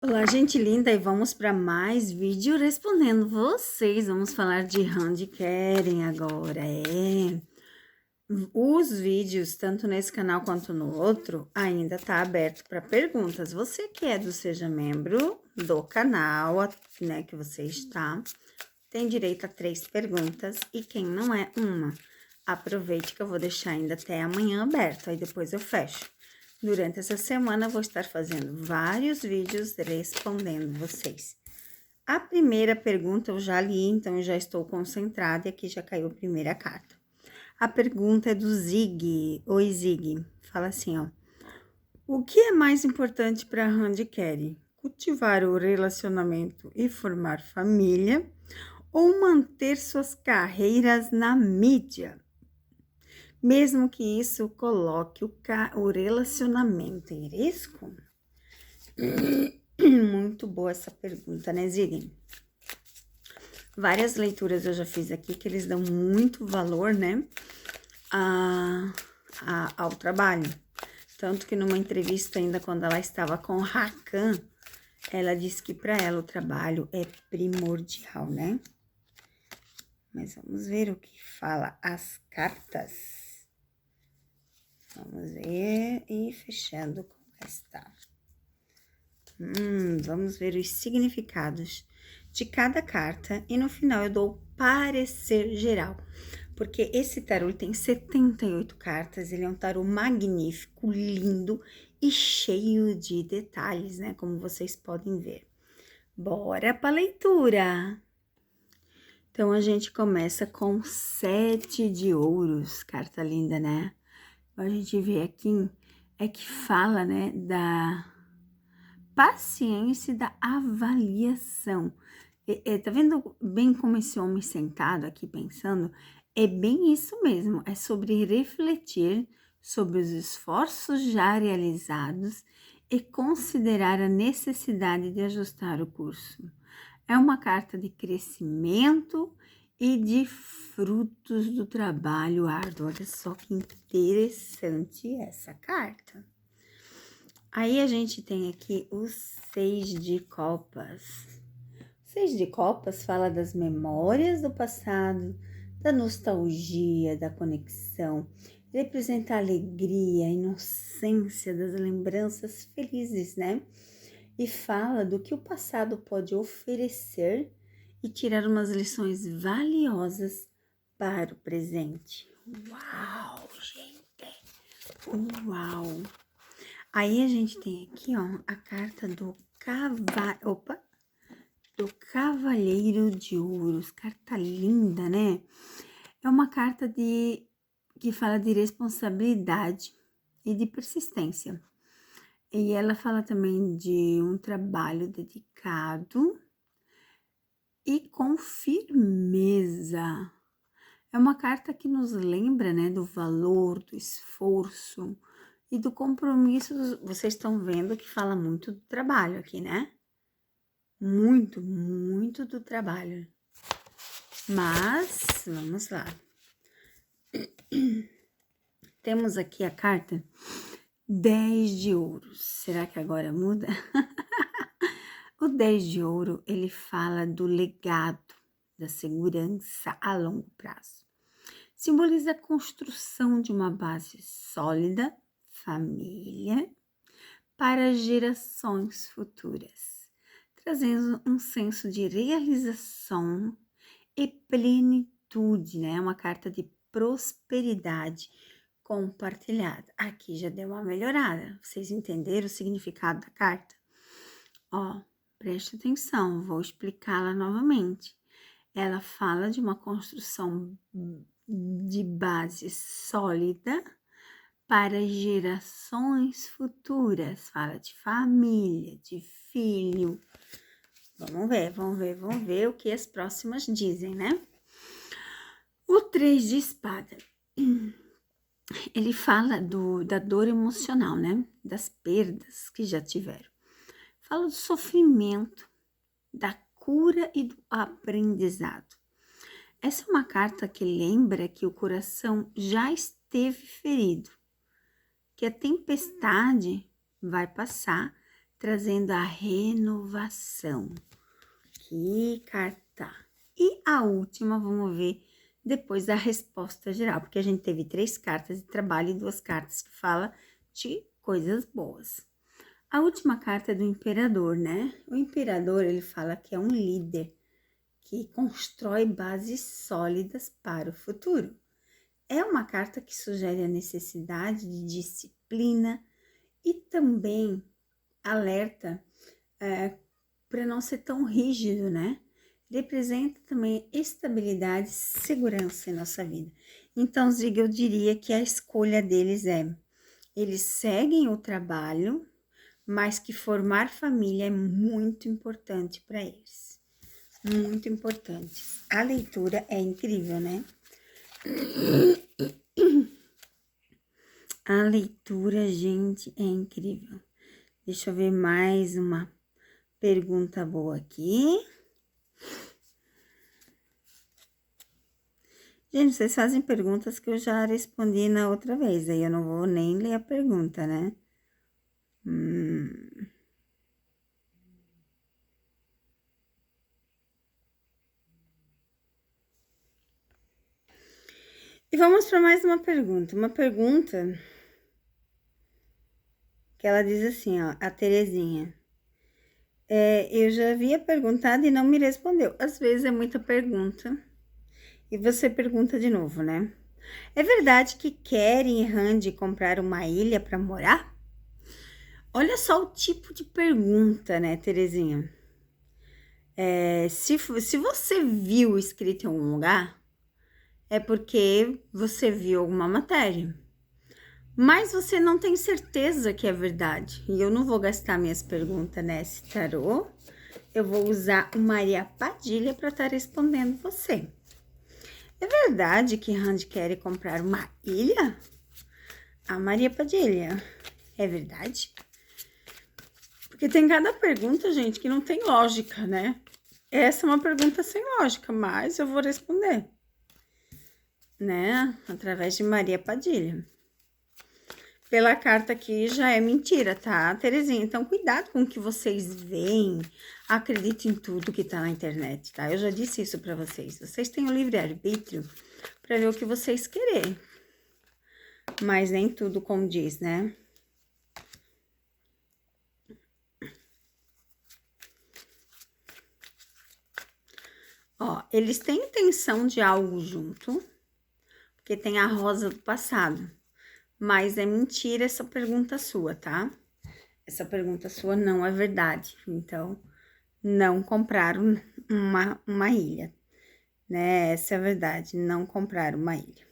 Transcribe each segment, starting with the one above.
Olá, gente linda, e vamos para mais vídeo respondendo vocês. Vamos falar de Handicaping agora. Os vídeos, tanto nesse canal quanto no outro, ainda tá aberto para perguntas. Você que é do Seja Membro do canal, né, que você está, tem direito a 3 perguntas, e quem não é, uma. Aproveite que eu vou deixar ainda até amanhã aberto, aí depois eu fecho. Durante essa semana, eu vou estar fazendo vários vídeos respondendo vocês. A primeira pergunta eu já li, então eu já estou concentrada e aqui já caiu a primeira carta. A pergunta é do Zig. Oi, Zig. Fala assim, ó. O que é mais importante para a Handicap? Cultivar o relacionamento e formar família ou manter suas carreiras na mídia? Mesmo que isso coloque o relacionamento em risco? Muito boa essa pergunta, né, Zig? Várias leituras eu já fiz aqui que eles dão muito valor, né, ao trabalho. Tanto que numa entrevista ainda, quando ela estava com o Hakan, ela disse que para ela o trabalho é primordial, né? Mas vamos ver o que fala as cartas. Vamos ver e fechando com esta. Vamos ver os significados de cada carta e no final eu dou o parecer geral. Porque esse tarô tem 78 cartas, ele é um tarô magnífico, lindo e cheio de detalhes, né? Como vocês podem ver. Bora para a leitura! Então, a gente começa com 7 de ouros, carta linda, né? A gente vê aqui, é que fala, né, da paciência e da avaliação. Tá vendo bem como esse homem sentado aqui pensando? É bem isso mesmo, é sobre refletir sobre os esforços já realizados e considerar a necessidade de ajustar o curso. É uma carta de crescimento e de frutos do trabalho árduo. Olha só que interessante essa carta. Aí a gente tem aqui o 6 de copas. O 6 de copas fala das memórias do passado, da nostalgia, da conexão. Representa a alegria, a inocência das lembranças felizes, né? E fala do que o passado pode oferecer e tirar umas lições valiosas para o presente. Uau, gente! Uau! Aí a gente tem aqui, ó, a carta do do Cavalheiro de Ouros. Carta linda, né? É uma carta que fala de responsabilidade e de persistência. E ela fala também de um trabalho dedicado e com firmeza. É uma carta que nos lembra, né, do valor, do esforço e do compromisso. Vocês estão vendo que fala muito do trabalho aqui, né? Muito, muito do trabalho. Mas, vamos lá. Temos aqui a carta 10 de ouros. Será que agora muda? O 10 de ouro, ele fala do legado, da segurança a longo prazo. Simboliza a construção de uma base sólida, família, para gerações futuras, trazendo um senso de realização e plenitude, né? Uma carta de prosperidade compartilhada. Aqui já deu uma melhorada. Vocês entenderam o significado da carta? Ó, preste atenção, vou explicá-la novamente. Ela fala de uma construção de base sólida para gerações futuras. Fala de família, de filho. Vamos ver o que as próximas dizem, né? O 3 de espada. Ele fala da dor emocional, né? Das perdas que já tiveram. Fala do sofrimento, da cura e do aprendizado. Essa é uma carta que lembra que o coração já esteve ferido, que a tempestade vai passar, trazendo a renovação. Que carta! E a última, vamos ver depois da resposta geral, porque a gente teve 3 cartas de trabalho e 2 cartas que falam de coisas boas. A última carta é do imperador, né? O imperador, ele fala que é um líder que constrói bases sólidas para o futuro. É uma carta que sugere a necessidade de disciplina e também alerta para não ser tão rígido, né? Representa também estabilidade e segurança em nossa vida. Então, Zig, eu diria que a escolha deles eles seguem o trabalho, mas que formar família é muito importante para eles. Muito importante. A leitura é incrível, né? A leitura, gente, é incrível. Deixa eu ver mais uma pergunta boa aqui. Gente, vocês fazem perguntas que eu já respondi na outra vez, aí eu não vou nem ler a pergunta, né? E vamos para mais uma pergunta. Uma pergunta que ela diz assim, ó, a Terezinha. Eu já havia perguntado e não me respondeu. Às vezes é muita pergunta e você pergunta de novo, né? É verdade que querem Randy comprar uma ilha para morar? Olha só o tipo de pergunta, né, Terezinha? Se você viu escrito em algum lugar, é porque você viu alguma matéria. Mas você não tem certeza que é verdade. E eu não vou gastar minhas perguntas nesse tarô. Eu vou usar o Maria Padilha para estar respondendo você. É verdade que Randy quer comprar uma ilha? A Maria Padilha. É verdade? Porque tem cada pergunta, gente, que não tem lógica, né? Essa é uma pergunta sem lógica, mas eu vou responder, né? Através de Maria Padilha. Pela carta aqui já é mentira, tá, Terezinha? Então, cuidado com o que vocês veem. Acredite em tudo que tá na internet, tá? Eu já disse isso pra vocês. Vocês têm o livre-arbítrio pra ver o que vocês querem. Mas nem tudo como diz, né? Ó, eles têm intenção de algo junto, porque tem a rosa do passado. Mas é mentira essa pergunta sua, tá? Essa pergunta sua não é verdade. Então, não compraram uma ilha, né? Essa é a verdade, não compraram uma ilha.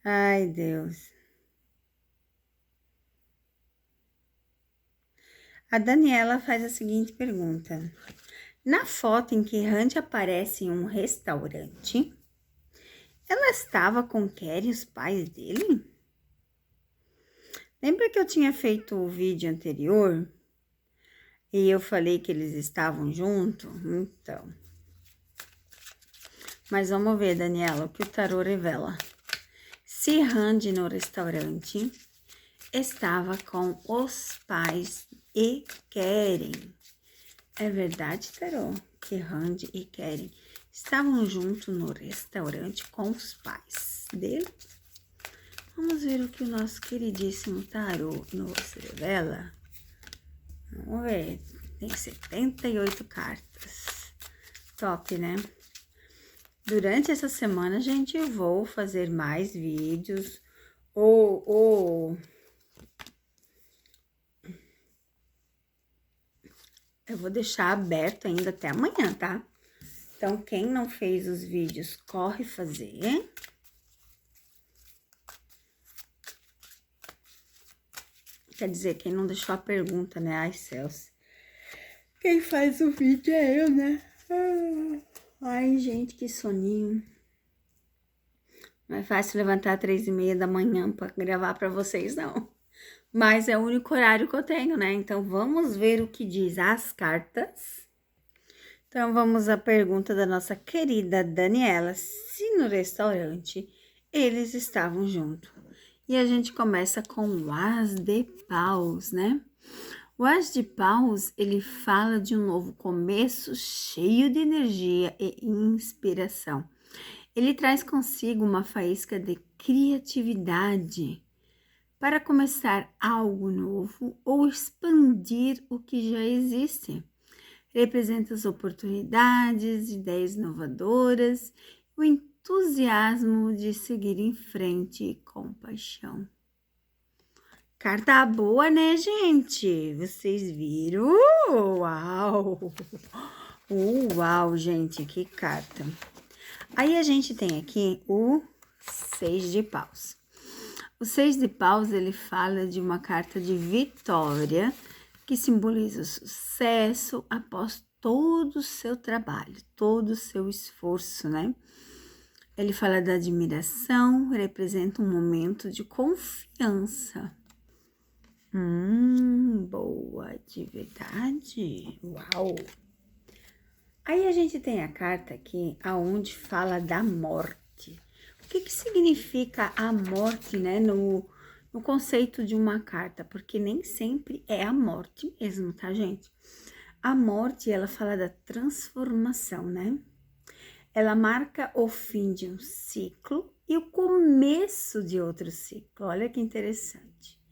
Ai, Deus. A Daniela faz a seguinte pergunta. Na foto em que Randy aparece em um restaurante, ela estava com Kerry e os pais dele? Lembra que eu tinha feito o vídeo anterior e eu falei que eles estavam juntos? Então. Mas vamos ver, Daniela, o que o tarô revela. Se Randy no restaurante estava com os pais e Keren. É verdade, tarô, que Randy e Keren estavam juntos no restaurante com os pais dele? Vamos ver o que o nosso queridíssimo tarô nos revela. Vamos ver, tem 78 cartas. Top, né? Durante essa semana, gente, eu vou fazer mais vídeos eu vou deixar aberto ainda até amanhã, tá? Então, quem não fez os vídeos, corre fazer. Quer dizer, quem não deixou a pergunta, né? Ai, céus. Quem faz o vídeo é eu, né? Ai, gente, que soninho. Não é fácil levantar 3h30 da manhã para gravar para vocês, não. Mas é o único horário que eu tenho, né? Então, vamos ver o que diz as cartas. Então, vamos à pergunta da nossa querida Daniela. Se no restaurante eles estavam juntos. E a gente começa com o As de Paus, né? O As de Paus, ele fala de um novo começo cheio de energia e inspiração. Ele traz consigo uma faísca de criatividade para começar algo novo ou expandir o que já existe. Representa as oportunidades, ideias inovadoras, o entusiasmo de seguir em frente com paixão. Carta boa, né, gente? Vocês viram? Uau! Uau, gente, que carta! Aí a gente tem aqui o 6 de paus. O 6 de paus, ele fala de uma carta de vitória, que simboliza o sucesso após todo o seu trabalho, todo o seu esforço, né? Ele fala da admiração, representa um momento de confiança. Boa, de verdade? Uau! Aí a gente tem a carta aqui, aonde fala da morte. O que significa a morte, né, no conceito de uma carta? Porque nem sempre é a morte mesmo, tá, gente? A morte, ela fala da transformação, né? Ela marca o fim de um ciclo e o começo de outro ciclo. Olha que interessante.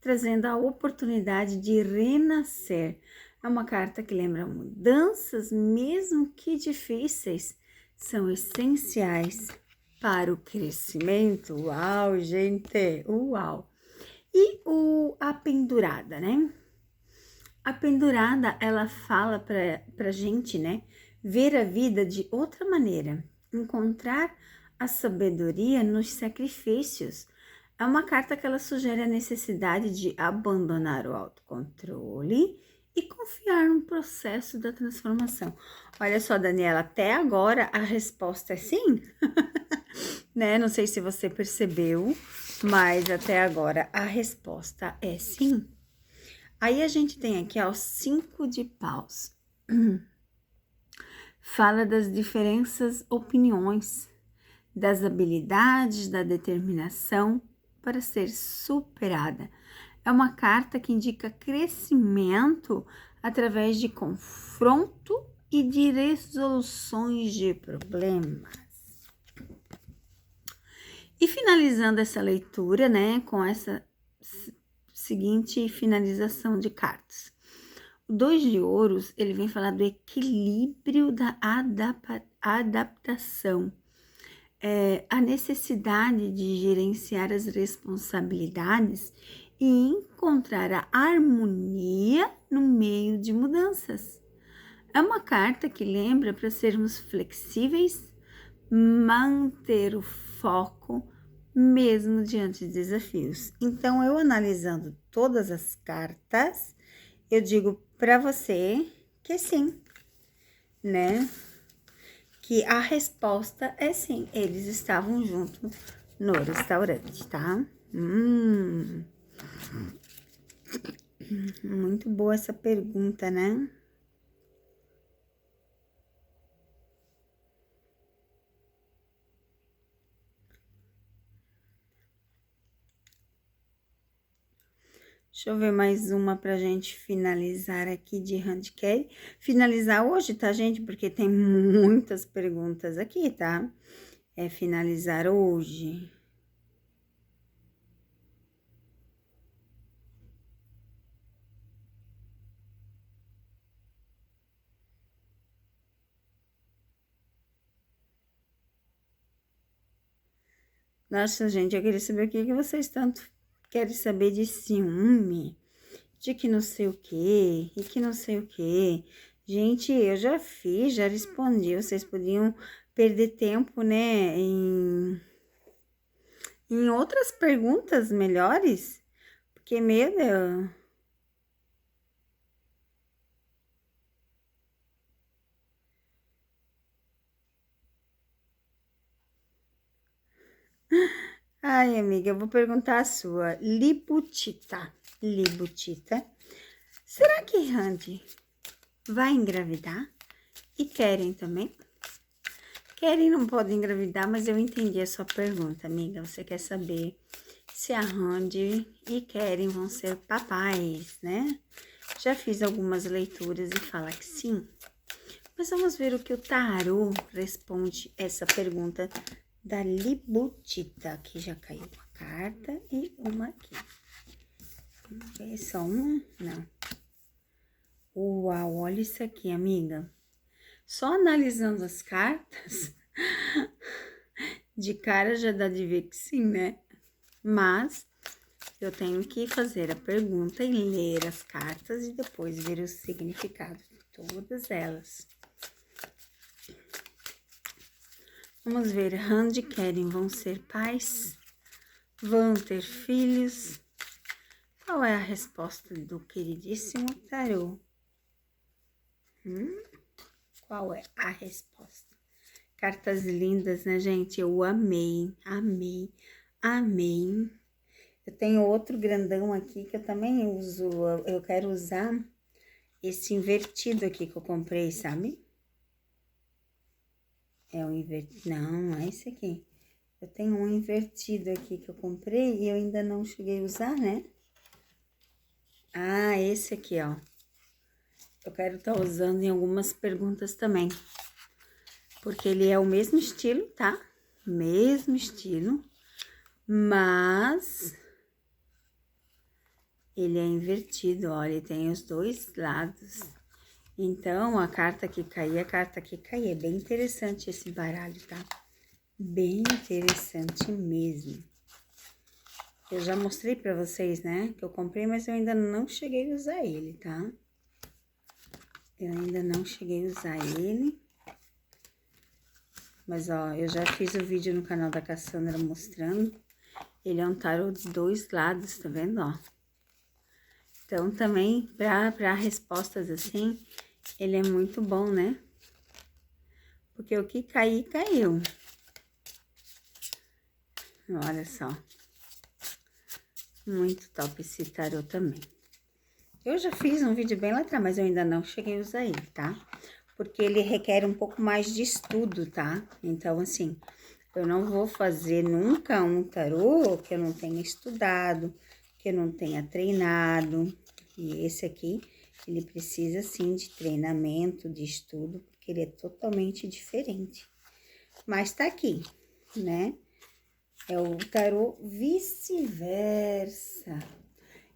Trazendo a oportunidade de renascer. É uma carta que lembra mudanças, mesmo que difíceis, são essenciais para o crescimento. Uau, gente! Uau! E a pendurada, né? A pendurada, ela fala pra gente, né? Ver a vida de outra maneira, encontrar a sabedoria nos sacrifícios. É uma carta que ela sugere a necessidade de abandonar o autocontrole e confiar no processo da transformação. Olha só, Daniela, até agora a resposta é sim, né? Não sei se você percebeu, mas até agora a resposta é sim. Aí a gente tem aqui, ó, o 5 de paus. Fala das diferentes opiniões, das habilidades, da determinação para ser superada. É uma carta que indica crescimento através de confronto e de resoluções de problemas. E finalizando essa leitura, né, com essa seguinte finalização de cartas. O 2 de ouros, ele vem falar do equilíbrio da adaptação. A necessidade de gerenciar as responsabilidades e encontrar a harmonia no meio de mudanças. É uma carta que lembra para sermos flexíveis, manter o foco mesmo diante de desafios. Então, eu analisando todas as cartas, eu digo para você que sim, né? Que a resposta é sim, eles estavam juntos no restaurante, tá? Muito boa essa pergunta, né? Deixa eu ver mais uma pra gente finalizar aqui de handicap. Finalizar hoje, tá, gente? Porque tem muitas perguntas aqui, tá? É finalizar hoje. Nossa, gente, eu queria saber o que vocês tanto querem saber de ciúme, de que não sei o quê, e que não sei o quê. Gente, eu já fiz, já respondi. Vocês podiam perder tempo, né, em outras perguntas melhores, porque, meu Deus. Ai, amiga, eu vou perguntar a sua. Libutita. Será que Randy vai engravidar? E Keren também? Keren não pode engravidar, mas eu entendi a sua pergunta, amiga. Você quer saber se a Randy e Keren vão ser papais, né? Já fiz algumas leituras e fala que sim. Mas vamos ver o que o tarô responde essa pergunta da Libutita, que já caiu uma carta e uma aqui. Vamos ver, só uma? Não. Uau, olha isso aqui, amiga. Só analisando as cartas, de cara já dá de ver que sim, né? Mas eu tenho que fazer a pergunta e ler as cartas e depois ver o significado de todas elas. Vamos ver, Han e Keren vão ser pais? Vão ter filhos? Qual é a resposta do queridíssimo tarô? Qual é a resposta? Cartas lindas, né, gente? Eu amei, amei, amei. Eu tenho outro grandão aqui que eu também uso. Eu quero usar esse invertido aqui que eu comprei, sabe? É o invertido. Não é esse aqui. Eu tenho um invertido aqui que eu comprei e eu ainda não cheguei a usar, né? Ah, esse aqui, ó. Eu quero estar usando em algumas perguntas também. Porque ele é o mesmo estilo, tá? Mesmo estilo. Mas ele é invertido, ó. Ele tem os dois lados. Então, a carta que cair, a carta que cair. É bem interessante esse baralho, tá? Bem interessante mesmo. Eu já mostrei pra vocês, né? Que eu comprei, mas eu ainda não cheguei a usar ele, tá? Eu ainda não cheguei a usar ele. Mas, ó, eu já fiz o vídeo no canal da Cassandra mostrando. Ele é um tarô de dois lados, tá vendo, ó? Então, também, pra respostas assim, ele é muito bom, né? Porque o que cair, caiu. Olha só. Muito top esse tarô também. Eu já fiz um vídeo bem lá atrás, mas eu ainda não cheguei a usar ele, tá? Porque ele requer um pouco mais de estudo, tá? Então, assim, eu não vou fazer nunca um tarô que eu não tenha estudado, que eu não tenha treinado. E esse aqui, ele precisa, sim, de treinamento, de estudo, porque ele é totalmente diferente. Mas tá aqui, né? É o tarô vice-versa.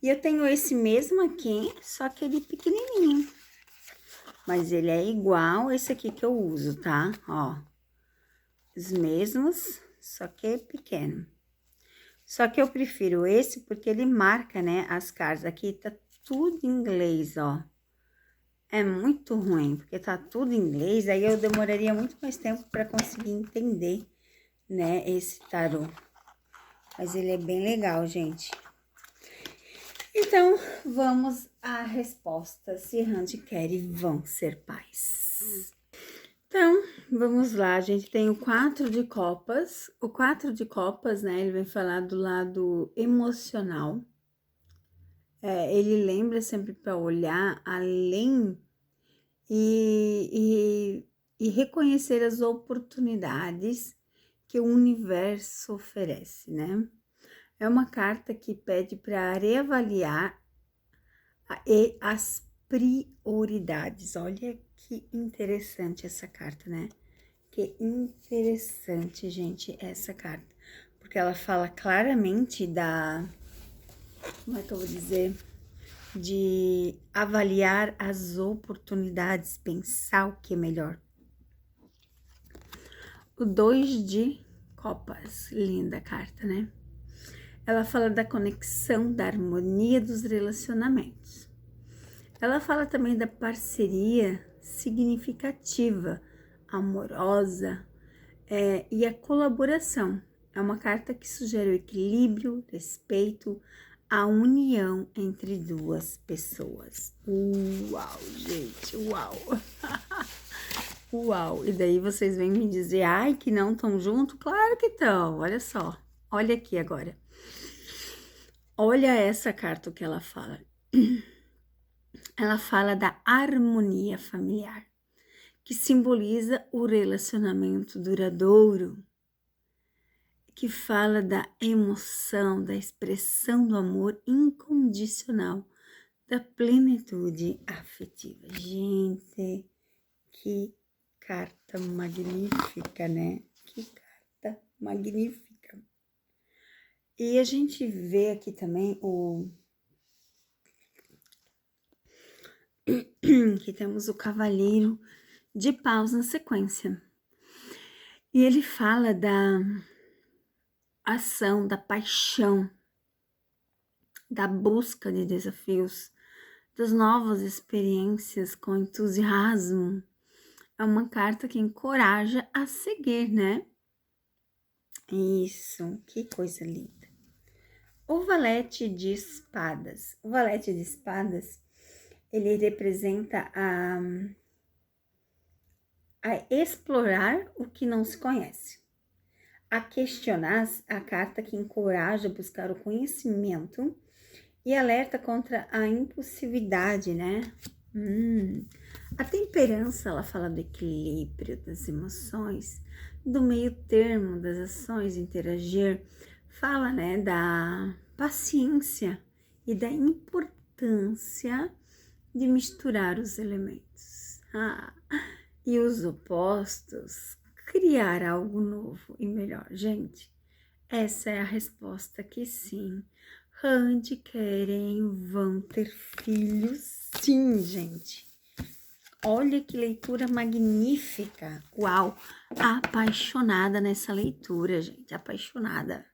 E eu tenho esse mesmo aqui, só que ele é pequenininho. Mas ele é igual esse aqui que eu uso, tá? Ó, os mesmos, só que é pequeno. Só que eu prefiro esse porque ele marca, né, as cartas. Aqui tá tudo em inglês, ó. É muito ruim, porque tá tudo em inglês, aí eu demoraria muito mais tempo para conseguir entender, né, esse tarô. Mas ele é bem legal, gente. Então, vamos à resposta se Han e Keren vão ser pais. Então, vamos lá, a gente tem o 4 de copas. O 4 de copas, né, ele vai falar do lado emocional. Ele lembra sempre para olhar além e reconhecer as oportunidades que o universo oferece, né? É uma carta que pede para reavaliar as prioridades. Olha que interessante essa carta, né? Que interessante, gente, essa carta. Porque ela fala claramente como é que eu vou dizer? De avaliar as oportunidades, pensar o que é melhor. O 2 de copas, linda carta, né? Ela fala da conexão, da harmonia dos relacionamentos. Ela fala também da parceria significativa, amorosa, e a colaboração. É uma carta que sugere o equilíbrio, respeito, a união entre duas pessoas. Uau, gente, uau! Uau! E daí vocês vêm me dizer, ai, que não estão juntos? Claro que estão, olha só. Olha aqui agora. Olha essa carta que ela fala. Ela fala da harmonia familiar, que simboliza o relacionamento duradouro, que fala da emoção, da expressão do amor incondicional da plenitude afetiva. Gente, que carta magnífica, né? Que carta magnífica. E a gente vê aqui também que temos o Cavaleiro de Paus na sequência. E ele fala da ação, da paixão, da busca de desafios, das novas experiências com entusiasmo. É uma carta que encoraja a seguir, né? Isso, que coisa linda. O Valete de Espadas. O Valete de Espadas, ele representa a explorar o que não se conhece, a questionar, a carta que encoraja a buscar o conhecimento e alerta contra a impulsividade, né? A temperança, ela fala do equilíbrio das emoções, do meio termo das ações, interagir, fala, né, da paciência e da importância de misturar os elementos. E os opostos, criar algo novo e melhor. Gente, essa é a resposta que sim. Rand querem, vão ter filhos, sim, gente. Olha que leitura magnífica. Uau, apaixonada nessa leitura, gente, apaixonada.